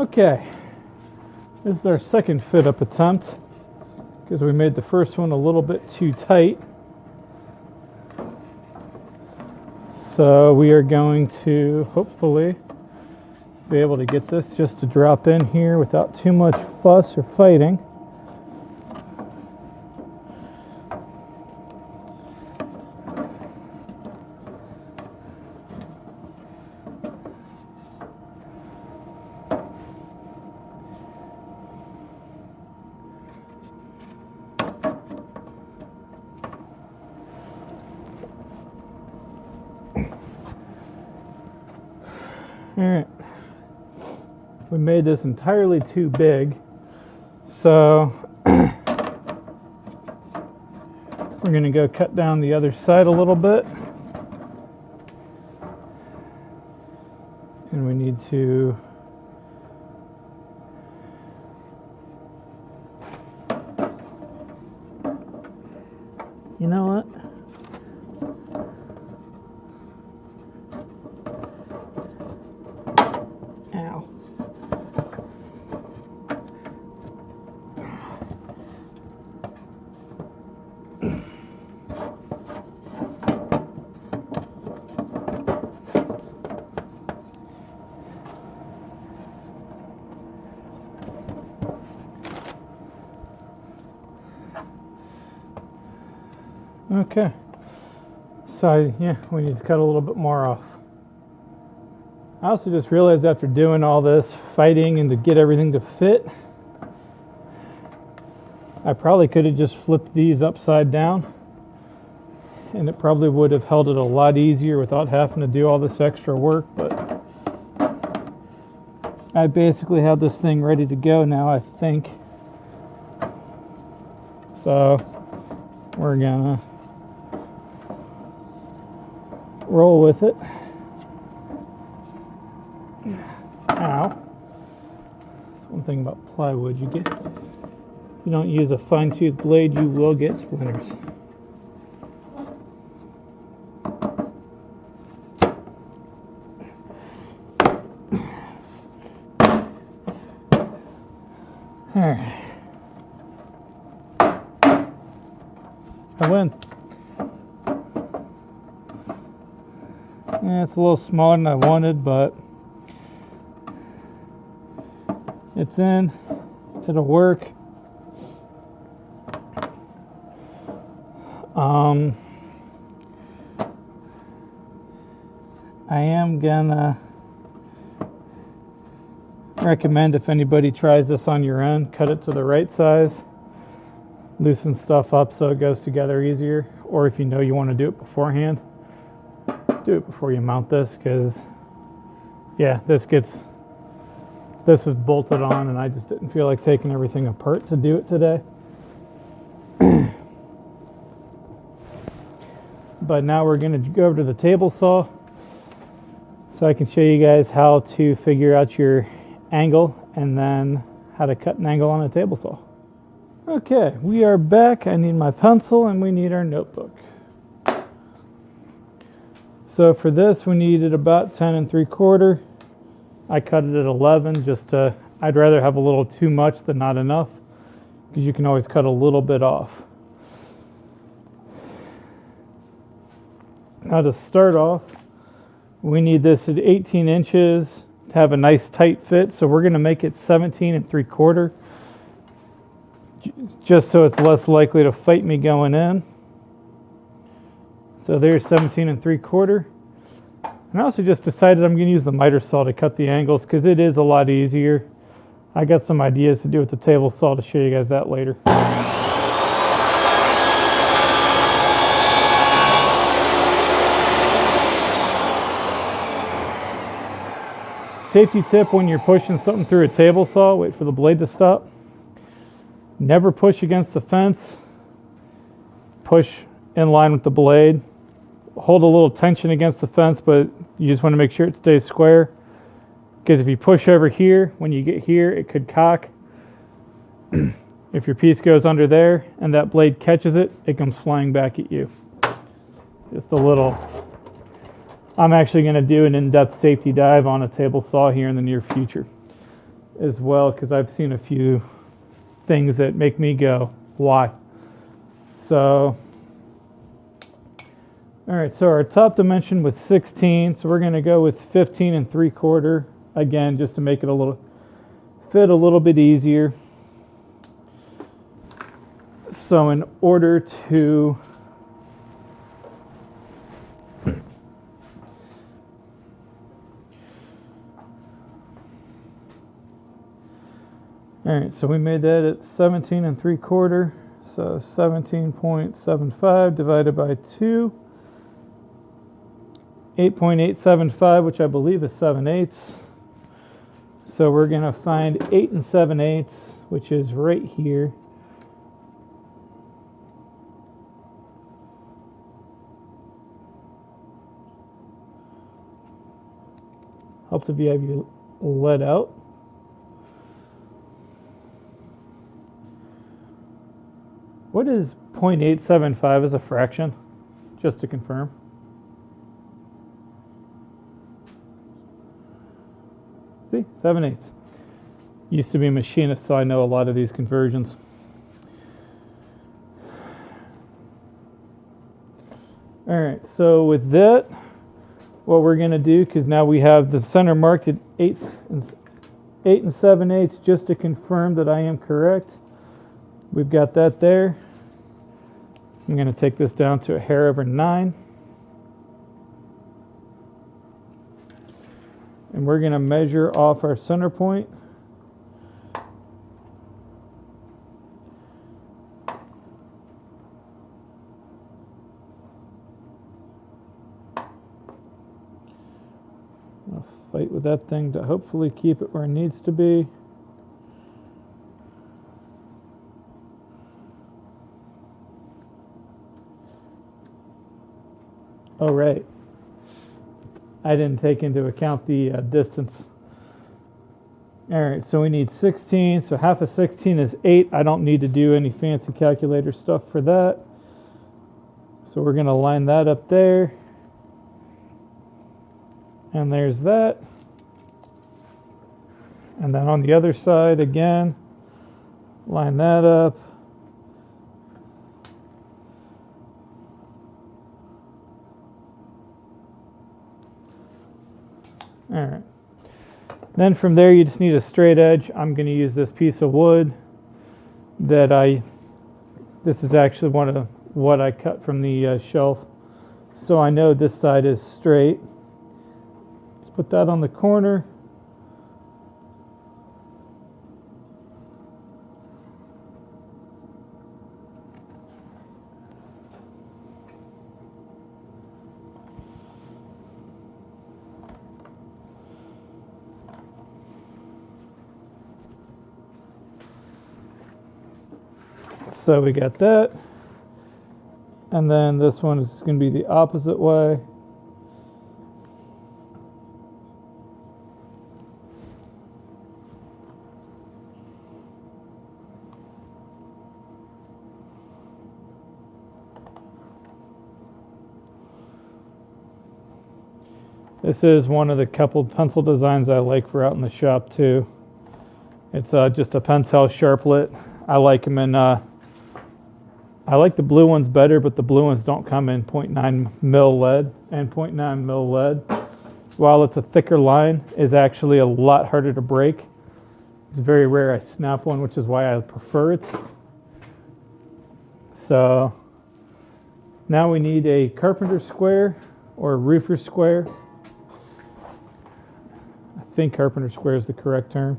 Okay, this is our second fit up attempt because we made the first one a little bit too tight. So we are going to hopefully be able to get this just to drop in here without too much fuss or fighting. Alright, we made this entirely too big, so we're going to go cut down the other side a little bit, and we need to you know what? Ow. Okay, so we need to cut a little bit more off. I also just realized after doing all this fighting and to get everything to fit, I probably could have just flipped these upside down, and it probably would have held it a lot easier without having to do all this extra work, but I basically have this thing ready to go now, I think. So we're gonna roll with it. Ow. That's one thing about plywood, if you don't use a fine-tooth blade, you will get splinters. Alright. I win. Yeah, it's a little smaller than I wanted, but it's in. It'll work. I am gonna recommend, if anybody tries this on your own, cut it to the right size. Loosen stuff up so it goes together easier. Or if you know you want to do it beforehand, do it before you mount this, because this is bolted on and I just didn't feel like taking everything apart to do it today. But now we're going to go over to the table saw so I can show you guys how to figure out your angle and then how to cut an angle on a table saw. Okay, we are back. I need my pencil and we need our notebook. So for this we needed about 10 3/4. I cut it at 11 I'd rather have a little too much than not enough, because you can always cut a little bit off. Now to start off, we need this at 18 inches to have a nice tight fit, so we're going to make it 17 3/4, just so it's less likely to fight me going in. So there's 17 3/4. And I also just decided I'm going to use the miter saw to cut the angles because it is a lot easier. I got some ideas to do with the table saw to show you guys that later. Safety tip when you're pushing something through a table saw, wait for the blade to stop. Never push against the fence. Push in line with the blade. Hold a little tension against the fence, but you just want to make sure it stays square, because if you push over here, when you get here, it could cock. If your piece goes under there and that blade catches it, it comes flying back at you. Just a little. I'm actually going to do an in-depth safety dive on a table saw here in the near future. as well, because I've seen a few things that make me go, why? So, all right, so our top dimension was 16, so we're going to go with 15 3/4, again, just to make it fit a little bit easier. So in order to all right, so we made that at 17 3/4, so 17.75 divided by 2, 8.875, which I believe is 7/8. So we're going to find 8 7/8, which is right here. Helps if you have your lead out. What is 0.875 as a fraction? Just to confirm. See, 7/8. Used to be a machinist, so I know a lot of these conversions. All right, so with that, what we're going to do, because now we have the center marked at 8 7/8, just to confirm that I am correct. We've got that there. I'm going to take this down to a hair over 9. And we're going to measure off our center point. I'll fight with that thing to hopefully keep it where it needs to be. Oh, right. I didn't take into account the distance. All right, so we need 16. So half of 16 is 8. I don't need to do any fancy calculator stuff for that. So we're going to line that up there. And there's that. And then on the other side, again, line that up. All right. Then from there, you just need a straight edge. I'm going to use this piece of wood that this is actually one of what I cut from the shelf. So I know this side is straight. Just put that on the corner. So we got that. And then this one is going to be the opposite way. This is one of the coupled pencil designs I like for out in the shop too. It's just a Pentel Sharplet. I like them in I like the blue ones better, but the blue ones don't come in 0.9 mil lead and 0.9 mil lead. While it's a thicker line, is actually a lot harder to break. It's very rare I snap one, which is why I prefer it. So now we need a carpenter square or a roofer square. I think carpenter square is the correct term.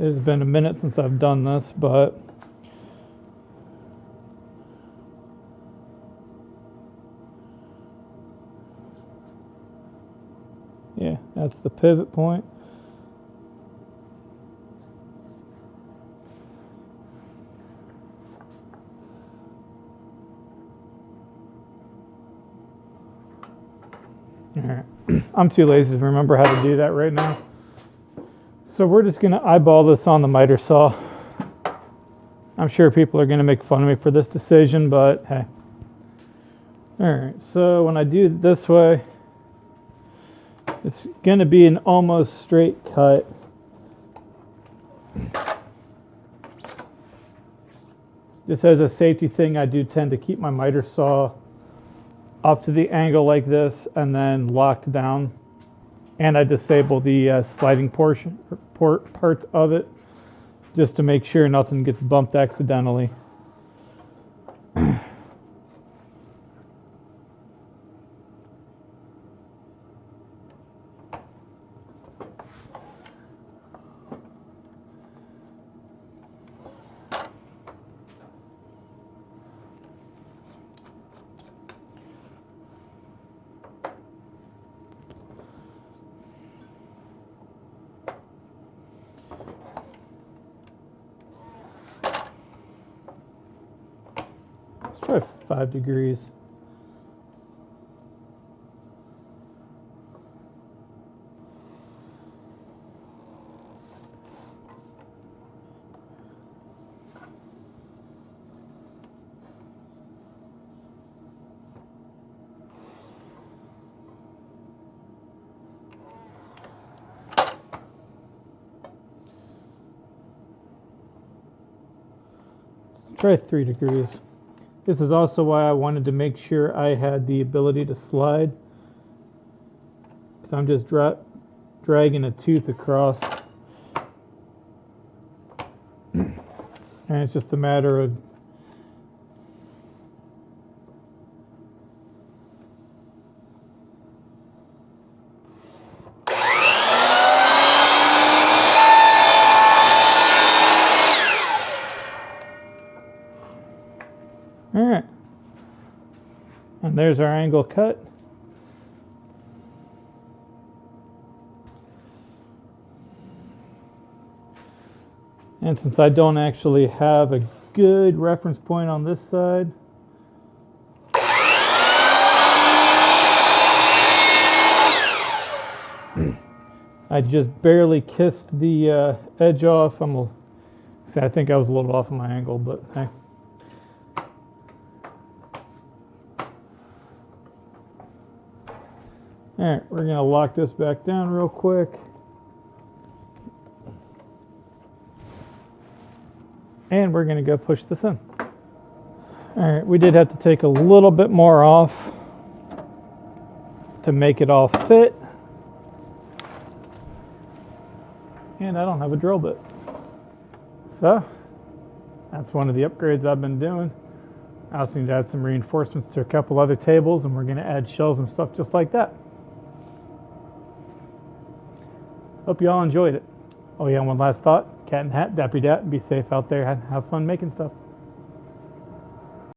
It's been a minute since I've done this, but yeah, that's the pivot point. All right. I'm too lazy to remember how to do that right now. So we're just going to eyeball this on the miter saw. I'm sure people are going to make fun of me for this decision, but hey. Alright, so when I do it this way, it's going to be an almost straight cut. Just as a safety thing, I do tend to keep my miter saw up to the angle like this and then locked down. And I disable the sliding parts of it just to make sure nothing gets bumped accidentally. Try 5 degrees. Try 3 degrees. This is also why I wanted to make sure I had the ability to slide. So I'm just dragging a tooth across. And it's just a matter of Alright, and there's our angle cut. And since I don't actually have a good reference point on this side, I just barely kissed the edge off. I think I was a little off on my angle, but hey. Alright, we're going to lock this back down real quick. And we're going to go push this in. Alright, we did have to take a little bit more off to make it all fit. And I don't have a drill bit. So, that's one of the upgrades I've been doing. I also need to add some reinforcements to a couple other tables, and we're going to add shelves and stuff just like that. Hope you all enjoyed it. Oh yeah, one last thought. Cat and hat, dappy dat, be safe out there, have fun making stuff.